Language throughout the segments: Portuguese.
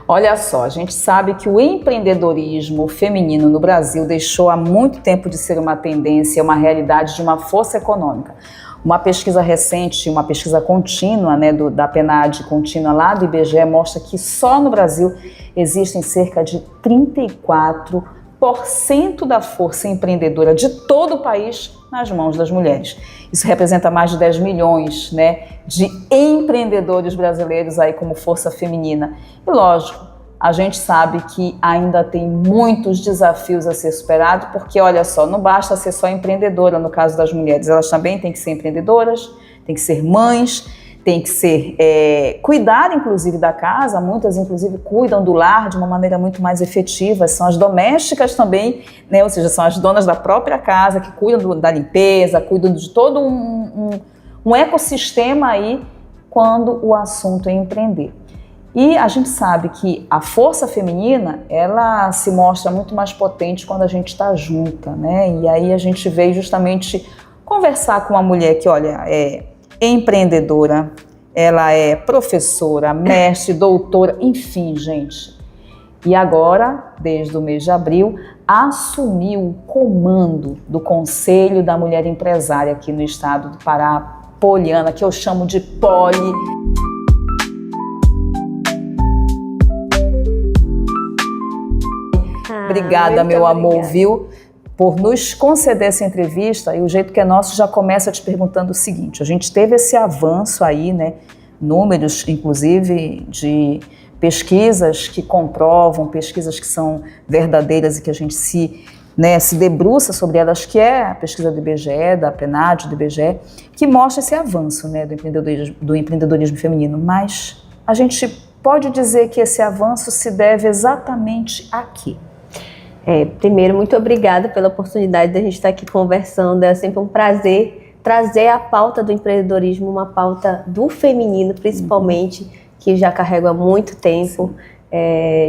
Olha só, a gente sabe que o empreendedorismo feminino no Brasil deixou há muito tempo de ser uma tendência, uma realidade de uma força econômica. Uma pesquisa recente, uma pesquisa contínua, né, da PNAD contínua lá do IBGE, mostra que só no Brasil existem cerca de 34% da força empreendedora de todo o país nas mãos das mulheres. Isso representa mais de 10 milhões, né, de empreendedores brasileiros aí como força feminina. E lógico, a gente sabe que ainda tem muitos desafios a ser superados, porque olha só, não basta ser só empreendedora no caso das mulheres, elas também têm que ser empreendedoras, têm que ser mães, têm que ser cuidar inclusive da casa, muitas inclusive cuidam do lar de uma maneira muito mais efetiva, são as domésticas também, né? Ou seja, são as donas da própria casa que cuidam da limpeza, cuidam de todo um ecossistema aí quando o assunto é empreender. E a gente sabe que a força feminina, ela se mostra muito mais potente quando a gente está junta, né? E aí a gente veio justamente conversar com uma mulher que, olha, é empreendedora, ela é professora, mestre, doutora, enfim, gente. E agora, desde o mês de abril, assumiu o comando do Conselho da Mulher Empresária aqui no estado do Pará, Poliana, que eu chamo de Poli. Obrigada, meu amor, viu, por nos conceder essa entrevista. E o jeito que é nosso já começa te perguntando o seguinte: a gente teve esse avanço aí, né, números, inclusive, de pesquisas que comprovam, pesquisas que são verdadeiras e que a gente se debruça sobre elas, que é a pesquisa do IBGE, da PNAD, do IBGE, que mostra esse avanço, né, do empreendedorismo feminino. Mas a gente pode dizer que esse avanço se deve exatamente a quê? Primeiro, muito obrigada pela oportunidade de a gente estar aqui conversando. É sempre um prazer trazer a pauta do empreendedorismo, uma pauta do feminino, principalmente, que já carrego há muito tempo,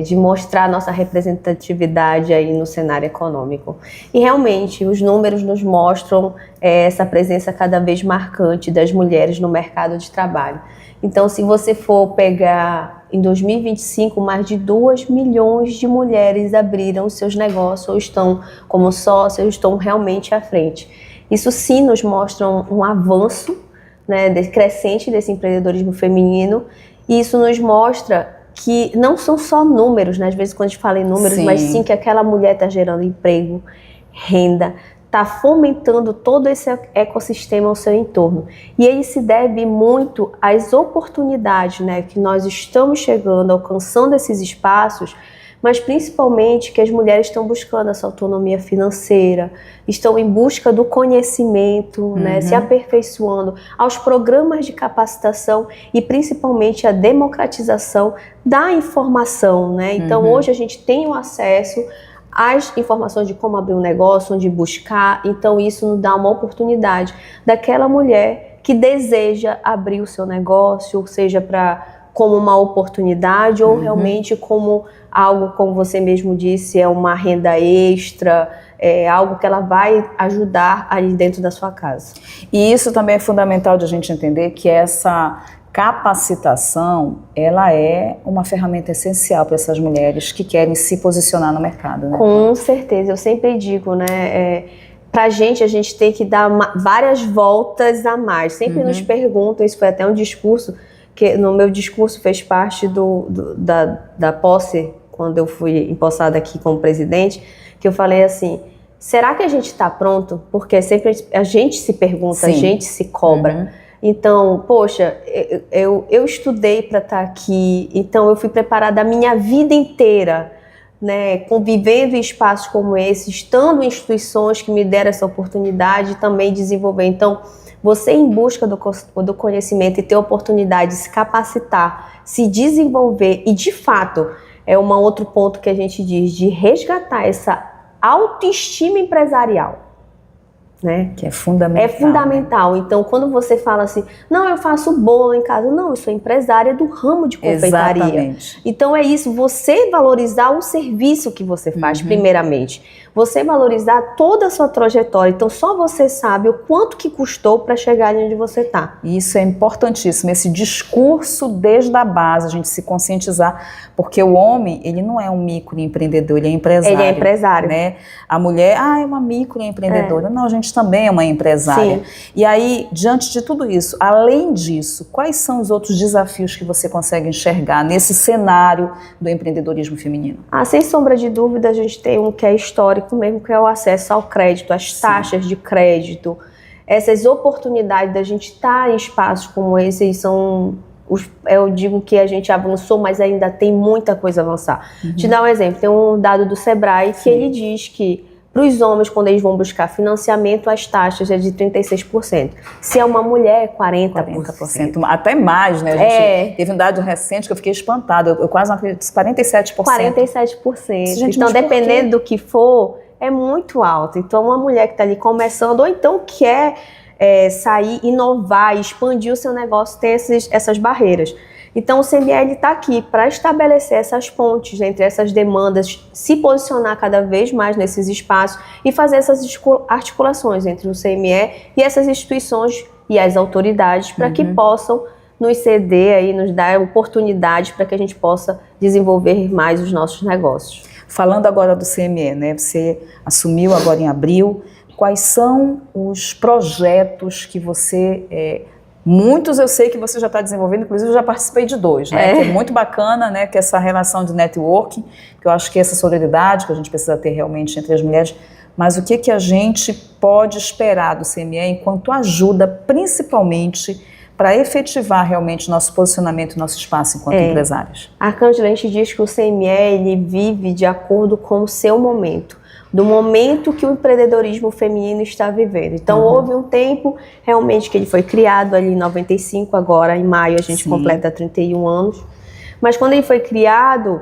de mostrar a nossa representatividade aí no cenário econômico. E realmente, os números nos mostram essa presença cada vez marcante das mulheres no mercado de trabalho. Então, se você for pegar em 2025, mais de 2 milhões de mulheres abriram seus negócios ou estão como sócias, ou estão realmente à frente. Isso sim nos mostra um avanço, né, crescente desse empreendedorismo feminino, e isso nos mostra que não são só números, né? Às vezes quando a gente fala em números, sim, mas sim que aquela mulher está gerando emprego, renda, está fomentando todo esse ecossistema ao seu entorno. E ele se deve muito às oportunidades, né, que nós estamos chegando, alcançando esses espaços, mas principalmente que as mulheres estão buscando essa autonomia financeira, estão em busca do conhecimento, né, se aperfeiçoando aos programas de capacitação e principalmente a democratização da informação, né? Então hoje a gente tem o acesso as informações de como abrir um negócio, onde buscar. Então isso nos dá uma oportunidade daquela mulher que deseja abrir o seu negócio, seja como uma oportunidade ou realmente como algo, como você mesmo disse, é uma renda extra, é algo que ela vai ajudar ali dentro da sua casa. E isso também é fundamental de a gente entender que essa capacitação, ela é uma ferramenta essencial para essas mulheres que querem se posicionar no mercado, né? Com certeza, eu sempre digo, né, a gente tem que dar várias voltas a mais. Sempre nos perguntam, isso foi até um discurso, que no meu discurso fez parte da posse, quando eu fui empossada aqui como presidente, que eu falei assim, será que a gente está pronto? Porque sempre a gente se pergunta, sim, a gente se cobra. Então, poxa, eu estudei para estar aqui, então eu fui preparada a minha vida inteira, né, convivendo em espaços como esse, estando em instituições que me deram essa oportunidade de também desenvolver. Então, você em busca do conhecimento e ter a oportunidade de se capacitar, se desenvolver e, de fato, é um outro ponto que a gente diz, de resgatar essa autoestima empresarial. né? Que é fundamental. É fundamental. Né? Então, quando você fala assim, não, eu faço bolo em casa. Não, eu sou empresária do ramo de confeitaria. Exatamente. Então, é isso, você valorizar o serviço que você faz, primeiramente. Você valorizar toda a sua trajetória. Então, só você sabe o quanto que custou para chegar ali onde você está. Isso é importantíssimo, esse discurso desde a base, a gente se conscientizar, porque o homem, ele não é um microempreendedor, ele é empresário. Ele é empresário. Né? A mulher, é uma microempreendedora. Não, a gente também é uma empresária. Sim. E aí, diante de tudo isso, além disso, quais são os outros desafios que você consegue enxergar nesse cenário do empreendedorismo feminino? Sem sombra de dúvida, a gente tem um que é histórico mesmo, que é o acesso ao crédito, as taxas de crédito, essas oportunidades da gente estar em espaços como esse, eu digo que a gente avançou, mas ainda tem muita coisa a avançar. Te dar um exemplo, tem um dado do Sebrae que ele diz que para os homens, quando eles vão buscar financiamento, as taxas é de 36%. Se é uma mulher, é 40%. Até mais, né? A gente teve um dado recente que eu fiquei espantada. Eu quase não acredito, 47%. 47%. Então, dependendo do que for, é muito alto. Então, uma mulher que está ali começando, ou então quer sair, inovar, expandir o seu negócio, tem essas barreiras. Então, o CML está aqui para estabelecer essas pontes entre essas demandas, se posicionar cada vez mais nesses espaços e fazer essas articulações entre o CME e essas instituições e as autoridades para que possam nos ceder, aí, nos dar oportunidades para que a gente possa desenvolver mais os nossos negócios. Falando agora do CME, né? Você assumiu agora em abril. Quais são os projetos que você... Muitos eu sei que você já está desenvolvendo, inclusive eu já participei de 2, né? Que é muito bacana, né? Que é essa relação de networking, que eu acho que é essa sororidade que a gente precisa ter realmente entre as mulheres. Mas o que a gente pode esperar do CME enquanto ajuda, principalmente, para efetivar realmente nosso posicionamento e nosso espaço enquanto empresários? Arcângela, a gente diz que o CME ele vive de acordo com o seu momento. Do momento que o empreendedorismo feminino está vivendo. Então, houve um tempo realmente que ele foi criado ali em 95, agora em maio a gente completa 31 anos. Mas quando ele foi criado,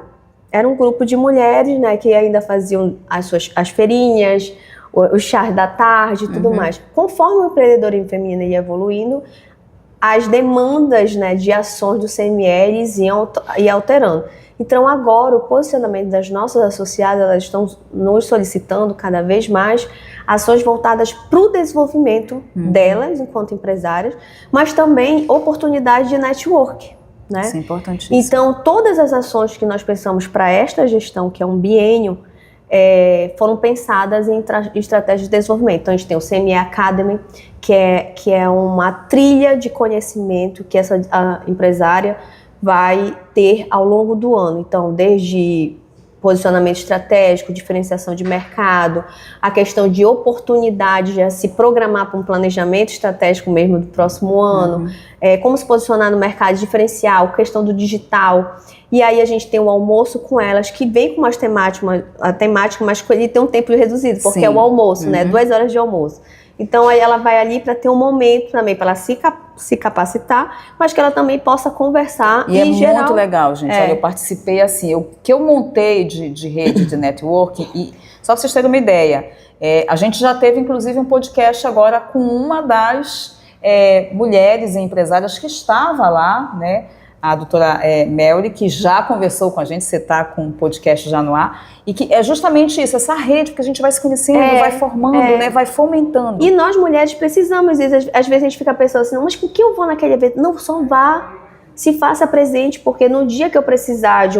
era um grupo de mulheres, né, que ainda faziam as feirinhas, os chás da tarde e tudo mais. Conforme o empreendedorismo feminino ia evoluindo, as demandas, né, de ações do CML iam alterando. Então, agora, o posicionamento das nossas associadas, elas estão nos solicitando cada vez mais ações voltadas para o desenvolvimento delas, enquanto empresárias, mas também oportunidades de network, né? Isso é importantíssimo. Então, todas as ações que nós pensamos para esta gestão, que é um biênio, foram pensadas em estratégias de desenvolvimento. Então, a gente tem o CME Academy, que é uma trilha de conhecimento que essa empresária vai ter ao longo do ano. Então, desde posicionamento estratégico, diferenciação de mercado, a questão de oportunidade de se programar para um planejamento estratégico mesmo do próximo ano, como se posicionar no mercado diferencial, questão do digital. E aí a gente tem um almoço com elas, que vem com a temática, mas ele tem um tempo reduzido, porque é o almoço, né? 2 horas de almoço. Então, aí ela vai ali para ter um momento também, para ela se capacitar, mas que ela também possa conversar. E muito legal, gente. Olha, eu participei assim, o que eu montei de rede de networking, e só para vocês terem uma ideia, a gente já teve inclusive um podcast agora com uma das mulheres empresárias que estava lá, né? A doutora Melly, que já conversou com a gente, você está com um podcast já no ar, e que é justamente isso, essa rede, que a gente vai se conhecendo, vai formando, né, vai fomentando. E nós mulheres precisamos, às vezes a gente fica pensando assim, não, mas com que eu vou naquele evento? Não, só vá, se faça presente, porque no dia que eu precisar de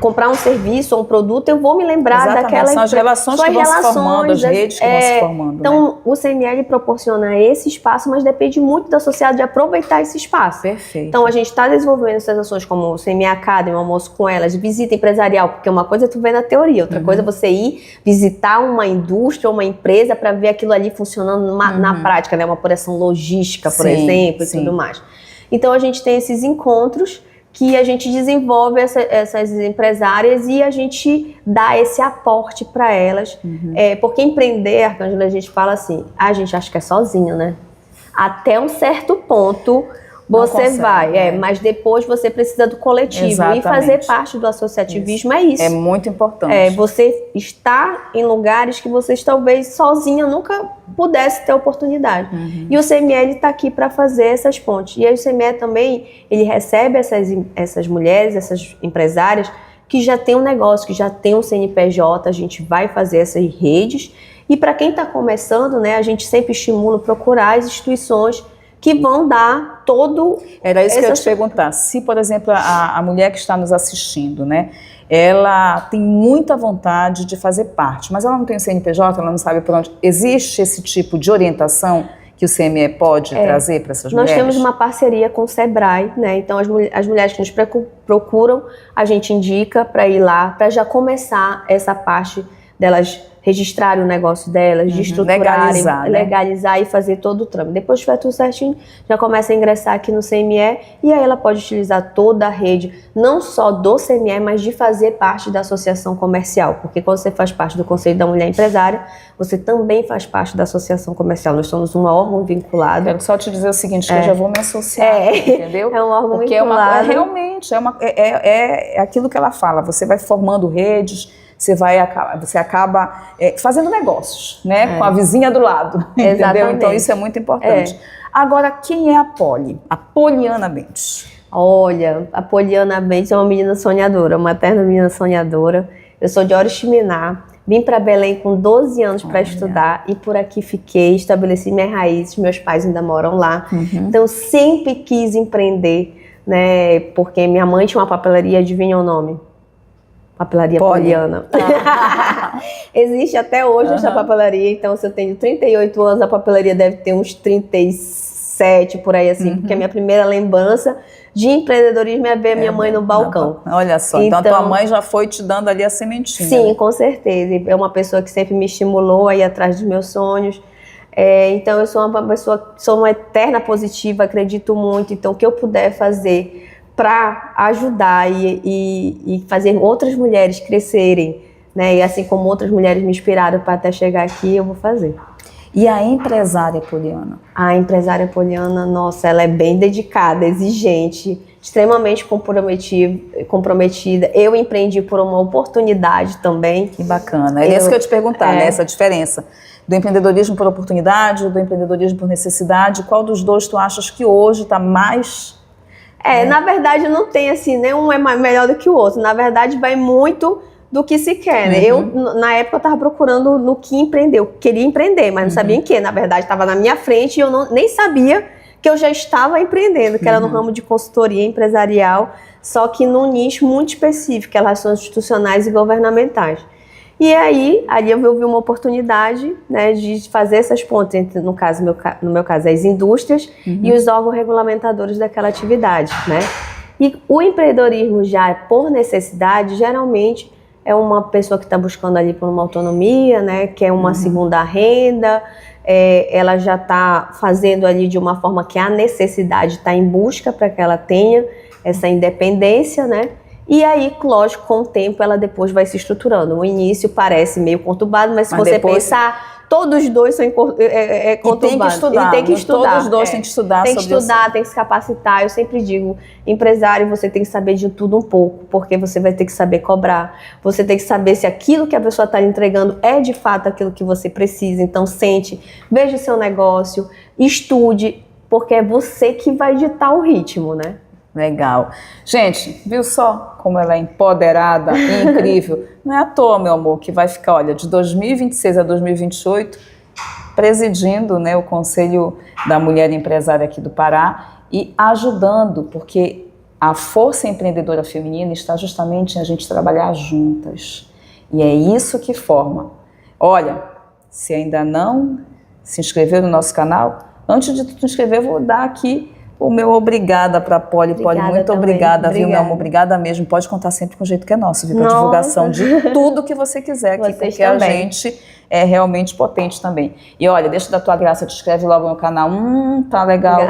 comprar um serviço ou um produto, eu vou me lembrar daquela... São as relações que vão se formando, as redes que vão se formando. Então, né? O CML proporciona esse espaço, mas depende muito do associado de aproveitar esse espaço. Perfeito. Então, a gente está desenvolvendo essas ações como o CME Academy, um almoço com elas, visita empresarial, porque uma coisa é tu ver na teoria, outra coisa é você ir visitar uma indústria ou uma empresa para ver aquilo ali funcionando na prática, né? Uma operação logística, por exemplo, e tudo mais. Então, a gente tem esses encontros que a gente desenvolve essas empresárias e a gente dá esse aporte para elas. Porque empreender, Arcângela, a gente fala assim, a gente acha que é sozinho, né? Até um certo ponto, você consegue, vai, mas depois você precisa do coletivo. Exatamente. E fazer parte do associativismo é isso. É muito importante. Você está em lugares que vocês talvez sozinha nunca pudesse ter oportunidade. E o CML está aqui para fazer essas pontes. E aí o CML também, ele recebe essas mulheres, essas empresárias que já tem um negócio, que já tem um CNPJ, a gente vai fazer essas redes. E para quem está começando, né, a gente sempre estimula procurar as instituições que vão dar todo... Era isso que eu ia te perguntar. Se, por exemplo, a mulher que está nos assistindo, né, ela tem muita vontade de fazer parte, mas ela não tem o CNPJ, ela não sabe por onde... Existe esse tipo de orientação que o CME pode trazer para essas mulheres? Nós temos uma parceria com o Sebrae, né? Então as mulheres que nos procuram, a gente indica para ir lá, para já começar essa parte delas registrarem o negócio delas, de estruturarem, legalizar e fazer todo o trâmite. Depois que tiver tudo certinho, já começa a ingressar aqui no CME e aí ela pode utilizar toda a rede, não só do CME, mas de fazer parte da associação comercial, porque quando você faz parte do Conselho da Mulher Empresária, você também faz parte da associação comercial. Nós somos um órgão vinculado. Quero só te dizer o seguinte, que eu já vou me associar, entendeu? É um órgão porque vinculado. Realmente, é aquilo que ela fala, você vai formando redes, você acaba fazendo negócios, né? Com a vizinha do lado, entendeu? Então isso é muito importante. Agora, quem é a Poli? A Poliana Bentes. Olha, a Poliana Bentes é uma menina sonhadora, uma eterna menina sonhadora. Eu sou de Oriximiná, vim para Belém com 12 anos para estudar e por aqui fiquei, estabeleci minhas raízes, meus pais ainda moram lá. Então sempre quis empreender, né? Porque minha mãe tinha uma papelaria, adivinha o nome? Papelaria Poliana. Existe até hoje essa papelaria, então se eu tenho 38 anos, a papelaria deve ter uns 37 por aí assim, porque a minha primeira lembrança de empreendedorismo é ver a minha mãe no balcão. Olha só, então a tua mãe já foi te dando ali a sementinha. Sim, com certeza. É uma pessoa que sempre me estimulou a ir atrás dos meus sonhos. Então eu sou uma pessoa, sou uma eterna positiva, acredito muito, então o que eu puder fazer para ajudar e fazer outras mulheres crescerem, né? E assim como outras mulheres me inspiraram para até chegar aqui, eu vou fazer. E a empresária Poliana? A empresária Poliana, nossa, ela é bem dedicada, exigente, extremamente comprometida. Eu empreendi por uma oportunidade também. Que bacana. É isso que eu ia te perguntar, né? Essa diferença do empreendedorismo por oportunidade, do empreendedorismo por necessidade. Qual dos dois tu achas que hoje está mais... Na verdade não tem assim, nenhum é melhor do que o outro. Na verdade vai muito do que se quer, né? Eu, na época, eu estava procurando no que empreender. Eu queria empreender, mas não sabia em que. Na verdade, estava na minha frente e eu nem sabia que eu já estava empreendendo, que era no ramo de consultoria empresarial, só que num nicho muito específico, que é relações institucionais e governamentais. E aí, ali eu vi uma oportunidade, né, de fazer essas pontes entre, no meu caso, as indústrias e os órgãos regulamentadores daquela atividade, né? E o empreendedorismo já por necessidade, geralmente é uma pessoa que está buscando ali por uma autonomia, né, que é uma segunda renda, ela já está fazendo ali de uma forma que a necessidade está em busca para que ela tenha essa independência, né? E aí, lógico, com o tempo ela depois vai se estruturando. No início parece meio conturbado, mas se você depois... pensar, todos os dois são conturbados. E tem que estudar. Todos os dois têm que estudar. Tem que estudar, tem que se capacitar. Eu sempre digo, empresário, você tem que saber de tudo um pouco, porque você vai ter que saber cobrar. Você tem que saber se aquilo que a pessoa está lhe entregando é de fato aquilo que você precisa. Então, sente, veja o seu negócio, estude, porque é você que vai ditar o ritmo, né? Legal. Gente, viu só como ela é empoderada e incrível? Não é à toa, meu amor, que vai ficar, olha, de 2026 a 2028, presidindo, né, o Conselho da Mulher Empresária aqui do Pará e ajudando, porque a força empreendedora feminina está justamente em a gente trabalhar juntas. E é isso que forma. Olha, se ainda não se inscreveu no nosso canal, antes de tu te inscrever, eu vou dar aqui o meu obrigada para a Poli. Poli, muito obrigada, viu, meu amor? Obrigada mesmo. Pode contar sempre com o jeito que é nosso, viu? Para divulgação de tudo que você quiser aqui, porque a gente é realmente potente também. E olha, deixa da tua graça, te inscreve logo no canal. Tá legal.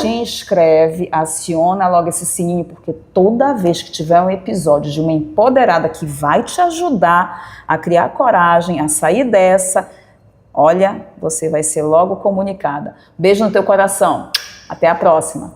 Te inscreve, aciona logo esse sininho, porque toda vez que tiver um episódio de uma empoderada que vai te ajudar a criar coragem, a sair dessa, olha, você vai ser logo comunicada. Beijo no teu coração. Até a próxima!